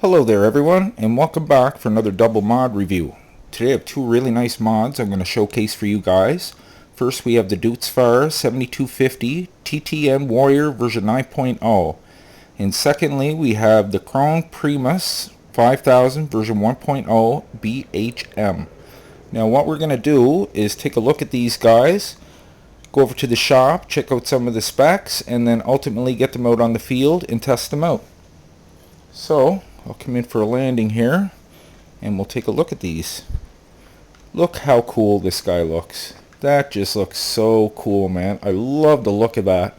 Hello there everyone, and welcome back for another double mod review. Today I have two really nice mods I'm going to showcase for you guys. First we have the Deutz Fahr 7250 TTN Warrior version 9.0. And secondly we have the Krone Premos 5000 version 1.0 BHM. Now what we're going to do is take a look at these guys, go over to the shop, check out some of the specs, and then ultimately get them out on the field and test them out. So I'll come in for a landing here and we'll take a look at these. Look how cool this guy looks. That just looks so cool, man. I love the look of that.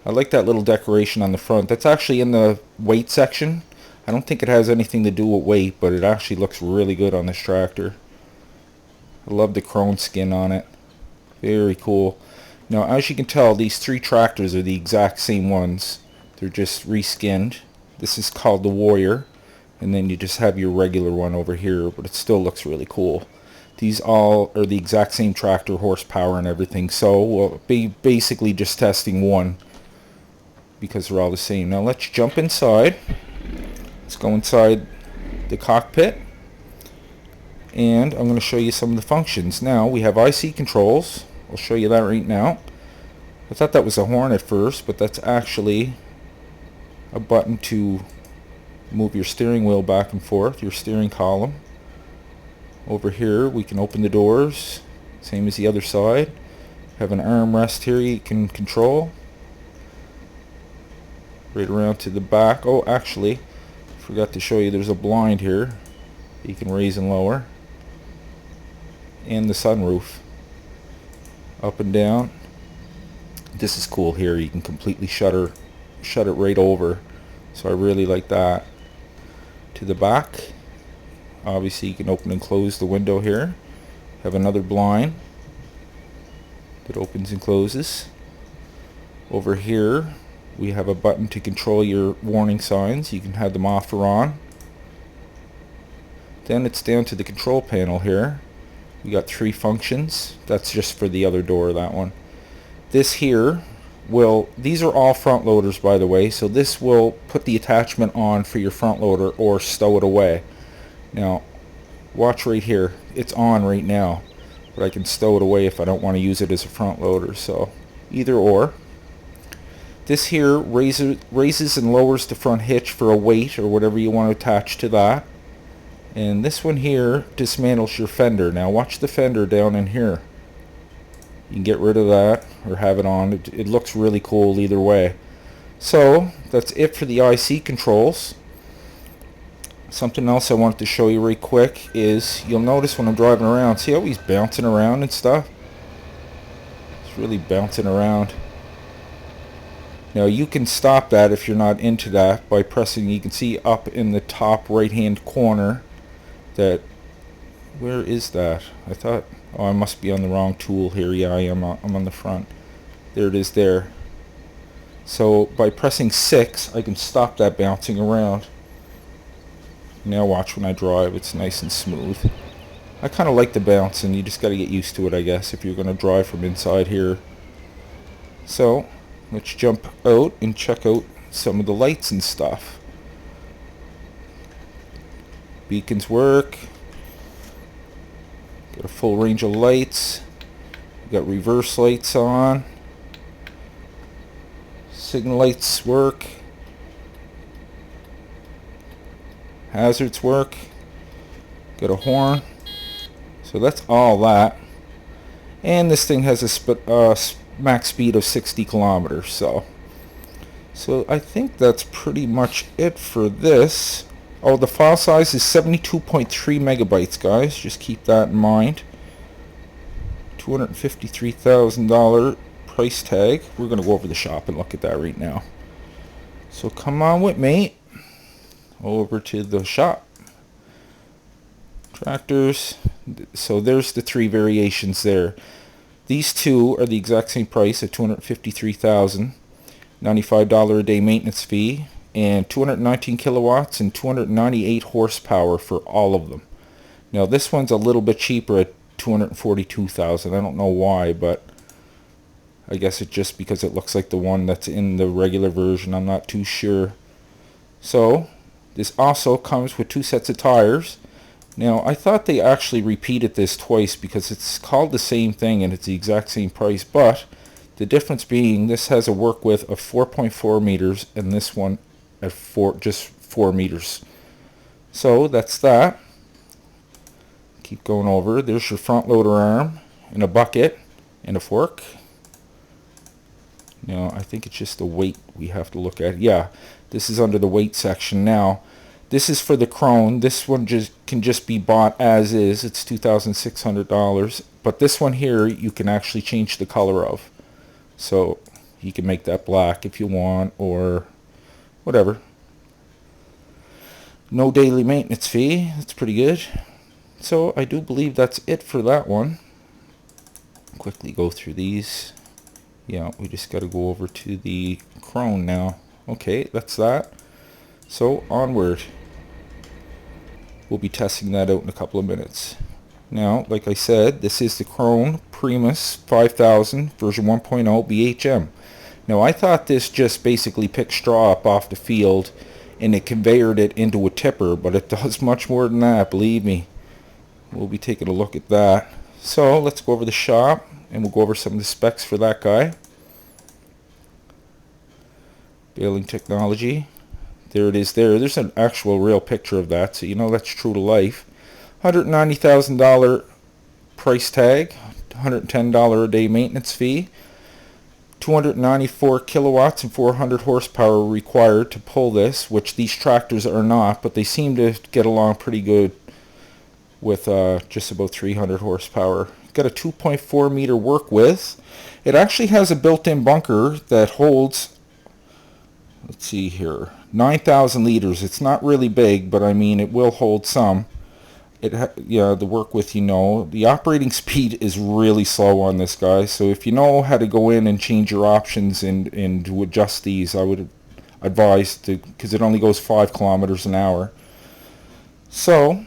I like that little decoration on the front. That's actually in the weight section. I don't think it has anything to do with weight, but it actually looks really good on this tractor. I love the chrome skin on it. Very cool. Now as you can tell, these three tractors are the exact same ones. They're just reskinned. This is called the Warrior, and then you just have your regular one over here, but it still looks really cool. These all are the exact same tractor horsepower and everything, so we'll be basically just testing one because they're all the same. Now let's jump inside. Let's go inside the cockpit, and I'm going to show you some of the functions. Now we have IC controls. I'll show you that right now. I thought that was a horn at first, but that's actually a button to move your steering wheel back and forth, your steering column. Over here we can open the doors, same as the other side. Have an armrest here you can control. Right around to the back. Oh, actually, forgot to show you there's a blind here you can raise and lower. And the sunroof. Up and down. This is cool here, you can completely shut it right over, so I really like that. To the back, obviously you can open and close the window here. Have another blind that opens and closes. Over here we have a button to control your warning signs. You can have them off or on. Then it's down to the control panel here. We got three functions. That's just for the other door, that one. This here these are all front loaders, by the way, so this will put the attachment on for your front loader or stow it away. Now watch right here, it's on right now, but I can stow it away if I don't want to use it as a front loader, so either or. This here raises and lowers the front hitch for a weight or whatever you want to attach to that. And this one here dismantles your fender. Now watch the fender down in here. You can get rid of that or have it on. It looks really cool either way. So that's it for the IC controls. Something else I wanted to show you right quick is you'll notice when I'm driving around, see how he's bouncing around and stuff? It's really bouncing around. Now you can stop that if you're not into that by pressing, you can see up in the top right hand corner that, where is that? I thought, oh, I must be on the wrong tool here. Yeah, I am. I'm on the front. There it is there. So by pressing 6 I can stop that bouncing around. Now watch when I drive, it's nice and smooth. I kind of like the bounce, and you just got to get used to it, I guess, if you're going to drive from inside here. So let's jump out and check out some of the lights and stuff. Beacons work. Got a full range of lights. Got reverse lights on. Signal lights work. Hazards work. Got a horn. So that's all that. And this thing has a max speed of 60 kilometers. So I think that's pretty much it for this. Oh, the file size is 72.3 megabytes, guys. Just keep that in mind. $253,000 price tag. We're going to go over the shop and look at that right now. So come on with me over to the shop. Tractors. So there's the three variations there. These two are the exact same price at $253,000. $95 a day maintenance fee, and 219 kilowatts and 298 horsepower for all of them. Now this one's a little bit cheaper at $242,000. I don't know why, but I guess it's just because it looks like the one that's in the regular version. I'm not too sure. So This also comes with 2 sets of tires. Now, I thought they actually repeated this twice because it's called the same thing and it's the exact same price, but the difference being this has a work width of 4.4 meters and this one at just 4 meters. So that's that. Keep going over. There's your front loader arm and a bucket and a fork. Now, I think it's just the weight we have to look at. Yeah, this is under the weight section. Now, this is for the Krone. This one can just be bought as is. It's $2,600. But this one here, you can actually change the color of. So you can make that black if you want, or whatever. No daily maintenance fee. That's pretty good. So I do believe that's it for that one. Quickly go through these. Yeah, we just got to go over to the Krone now. Okay, that's that. So onward. We'll be testing that out in a couple of minutes. Now, like I said, this is the Krone Premos 5000 version 1.0 BHM. Now, I thought this just basically picked straw up off the field and it conveyored it into a tipper, but it does much more than that, believe me. We'll be taking a look at that. So let's go over the shop and we'll go over some of the specs for that guy. Baling technology. There it is there. There's an actual real picture of that, so you know that's true to life. $190,000 price tag, $110 a day maintenance fee, 294 kilowatts and 400 horsepower required to pull this, which these tractors are not, but they seem to get along pretty good with just about 300 horsepower. Got a 2.4 meter work width. It actually has a built-in bunker that holds, let's see here, 9,000 liters. It's not really big, but I mean it will hold some. Yeah, the work width, you know. The operating speed is really slow on this guy, so if you know how to go in and change your options and to adjust these, I would advise to, because it only goes 5 kilometers an hour. So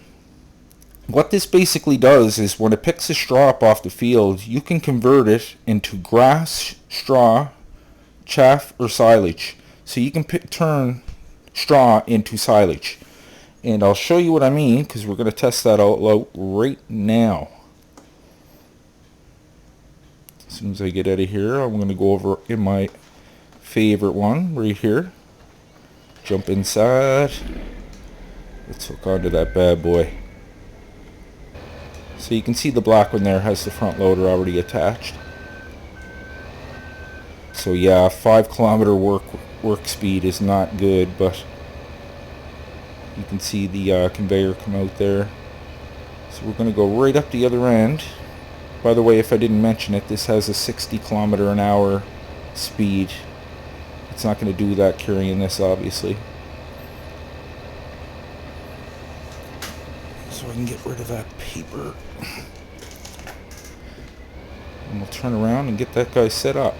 what this basically does is when it picks the straw up off the field, you can convert it into grass, straw, chaff, or silage. So you can turn straw into silage. And I'll show you what I mean, because we're going to test that out right now. As soon as I get out of here, I'm going to go over in my favorite one right here. Jump inside. Let's hook onto that bad boy. So you can see the black one there has the front loader already attached. So yeah, 5 kilometer work speed is not good, but you can see the conveyor come out there. So we're going to go right up the other end. By the way, if I didn't mention it, this has a 60 kilometer an hour speed. It's not going to do that carrying this, obviously. So I can get rid of that paper. And we'll turn around and get that guy set up.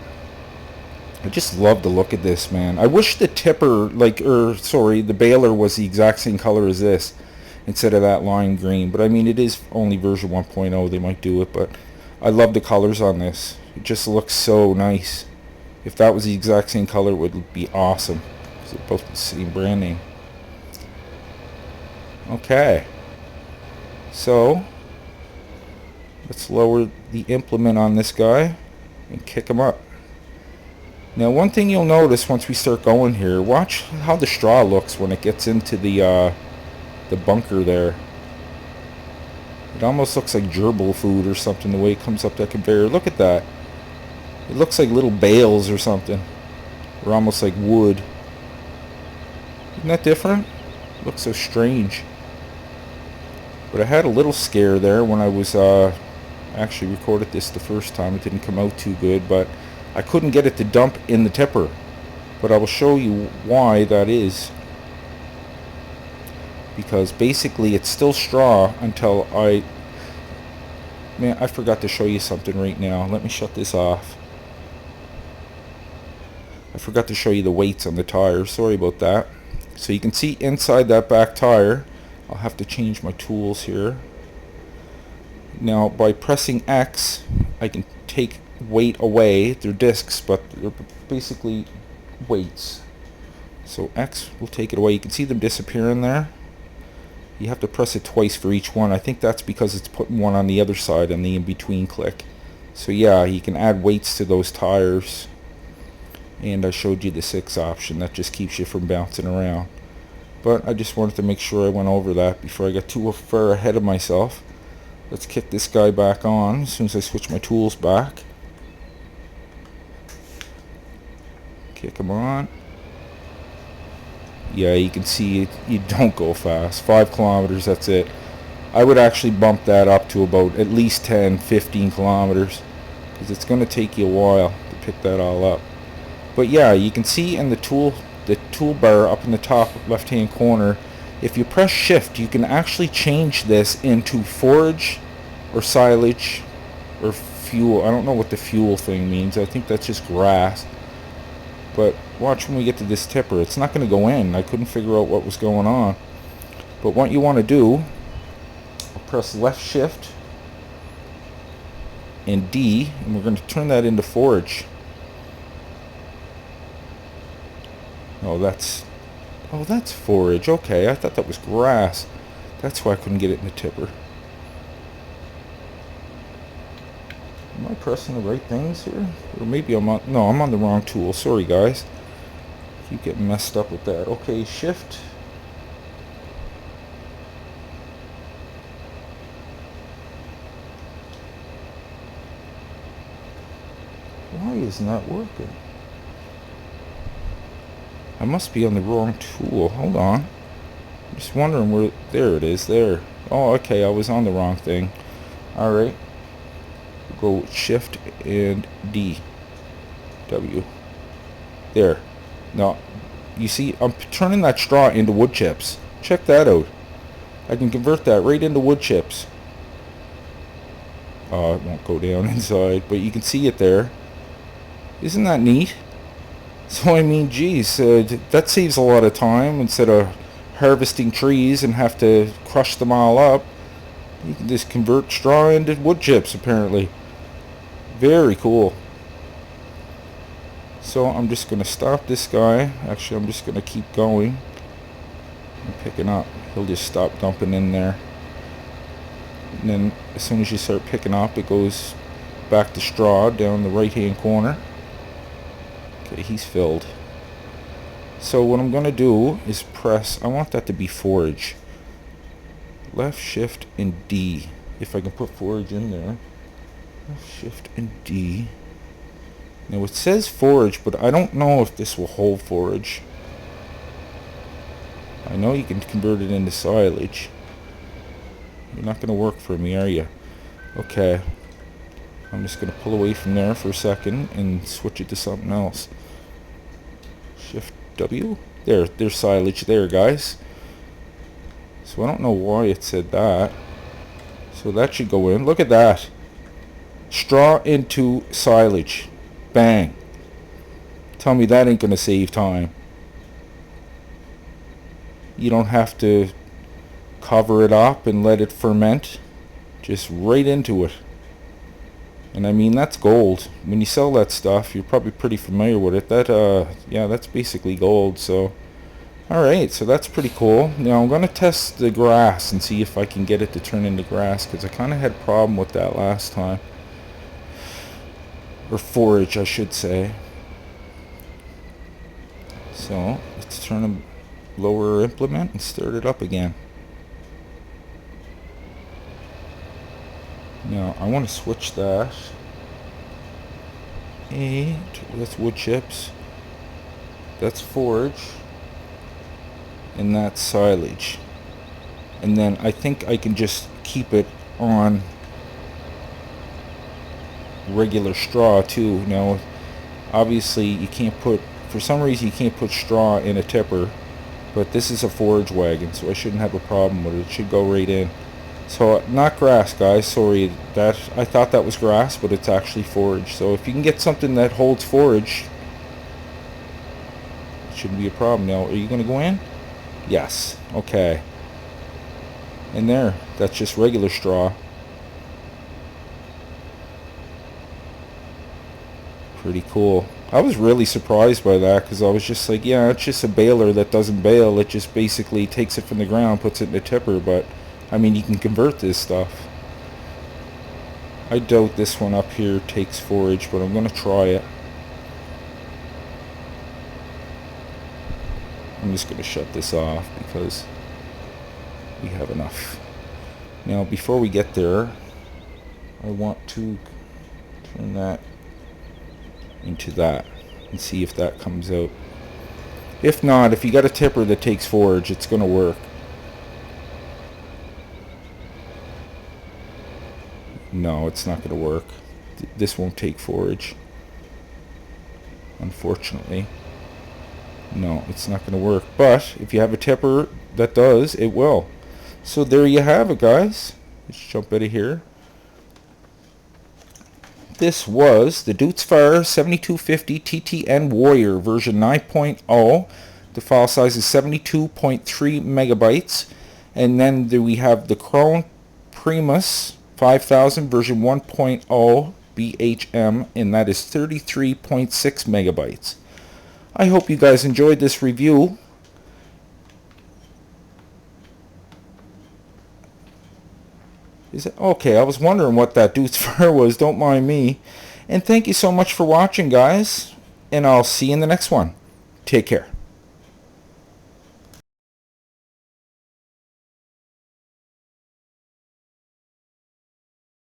I just love the look of this, man. I wish the tipper, the baler was the exact same color as this instead of that lime green. But I mean, it is only version 1.0. They might do it, but I love the colors on this. It just looks so nice. If that was the exact same color, it would be awesome. Because they're both the same brand name. Okay. So, let's lower the implement on this guy and kick him up. Now, one thing you'll notice once we start going here, watch how the straw looks when it gets into the bunker there. It almost looks like gerbil food or something, the way it comes up that conveyor. Look at that. It looks like little bales or something, or almost like wood. Isn't that different? It looks so strange. But I had a little scare there when I was actually recorded this the first time. It didn't come out too good, but I couldn't get it to dump in the tipper, but I will show you why that is. Because basically it's still straw until man, I forgot to show you something right now. Let me shut this off. I forgot to show you the weights on the tires. Sorry about that. So you can see inside that back tire, I'll have to change my tools here. Now by pressing X, I can take weight away. They're discs, but they're basically weights. So X will take it away. You can see them disappearing there. You have to press it twice for each one. I think that's because it's putting one on the other side and the in-between click. So yeah, you can add weights to those tires. And I showed you the 6 option. That just keeps you from bouncing around. But I just wanted to make sure I went over that before I got too far ahead of myself. Let's kick this guy back on as soon as I switch my tools back. Kick him on. Yeah, you can see you don't go fast. 5 kilometers, that's it. I would actually bump that up to about at least 10, 15 kilometers. Because it's going to take you a while to pick that all up. But yeah, you can see in the toolbar up in the top left hand corner, if you press shift, you can actually change this into forage or silage or fuel. I don't know what the fuel thing means. I think that's just grass. But watch when we get to this tipper. It's not going to go in. I couldn't figure out what was going on. But what you want to do, press left shift and D, and we're going to turn that into forage. Oh, that's forage. Okay, I thought that was grass. That's why I couldn't get it in the tipper. Am I pressing the right things here? Or maybe I'm on the wrong tool. Sorry, guys. Keep getting messed up with that. Okay, shift. Why isn't that working? I must be on the wrong tool. Hold on. I'm just wondering where... There it is. There. Oh, okay. I was on the wrong thing. Alright. Go shift and D. W. There. Now, you see, I'm turning that straw into wood chips. Check that out. I can convert that right into wood chips. It won't go down inside, but you can see it there. Isn't that neat? So I mean, geez, that saves a lot of time. Instead of harvesting trees and have to crush them all up, you can just convert straw into wood chips, apparently. Very cool. So I'm just going to stop this guy. Actually, I'm just going to keep going and picking up. He'll just stop dumping in there. And then as soon as you start picking up, it goes back to straw down the right hand corner. Okay, he's filled. So what I'm going to do is press, I want that to be forage. Left shift and D. If I can put forage in there. Left shift and D. Now it says forage, but I don't know if this will hold forage. I know you can convert it into silage. You're not going to work for me, are you? Okay. I'm just going to pull away from there for a second and switch it to something else. Shift W. There's silage there, guys. So I don't know why it said that. So that should go in. Look at that. Straw into silage. Bang. Tell me that ain't going to save time. You don't have to cover it up and let it ferment. Just right into it. And I mean, that's gold. When you sell that stuff, you're probably pretty familiar with it. Yeah, that's basically gold. So, alright, so that's pretty cool. Now I'm going to test the grass and see if I can get it to turn into grass, because I kind of had a problem with that last time. Or forage, I should say. So, let's turn a lower implement and start it up again. Now, I want to switch that. And that's wood chips. That's forage. And that's silage. And then I think I can just keep it on regular straw too. Now, obviously you can't put, for some reason you can't put straw in a tipper. But this is a forage wagon, so I shouldn't have a problem with it. It should go right in. So, not grass, guys. Sorry, I thought that was grass, but it's actually forage. So if you can get something that holds forage, it shouldn't be a problem. Now, are you going to go in? Yes. Okay. And there, that's just regular straw. Pretty cool. I was really surprised by that, because I was just like, yeah, it's just a baler that doesn't bale. It just basically takes it from the ground, puts it in a tipper. But I mean, you can convert this stuff. I doubt this one up here takes forage, but I'm going to try it. I'm just going to shut this off because we have enough. Now, before we get there, I want to turn that into that and see if that comes out. If not, if you got a tipper that takes forage, it's going to work. No, it's not going to work. This won't take forage, unfortunately. No, it's not going to work. But if you have a tipper that does, it will. So there you have it, guys. Let's jump out of here. This was the Deutz Fahr 7250 TTN Warrior version 9.0. The file size is 72.3 megabytes. And then we have the Krone Premos 5000 version 1.0 BHM, and that is 33.6 megabytes. I hope you guys enjoyed this review. Is it okay? I was wondering what that Deutz Fahr was. Don't mind me. And thank you so much for watching, guys. And I'll see you in the next one. Take care.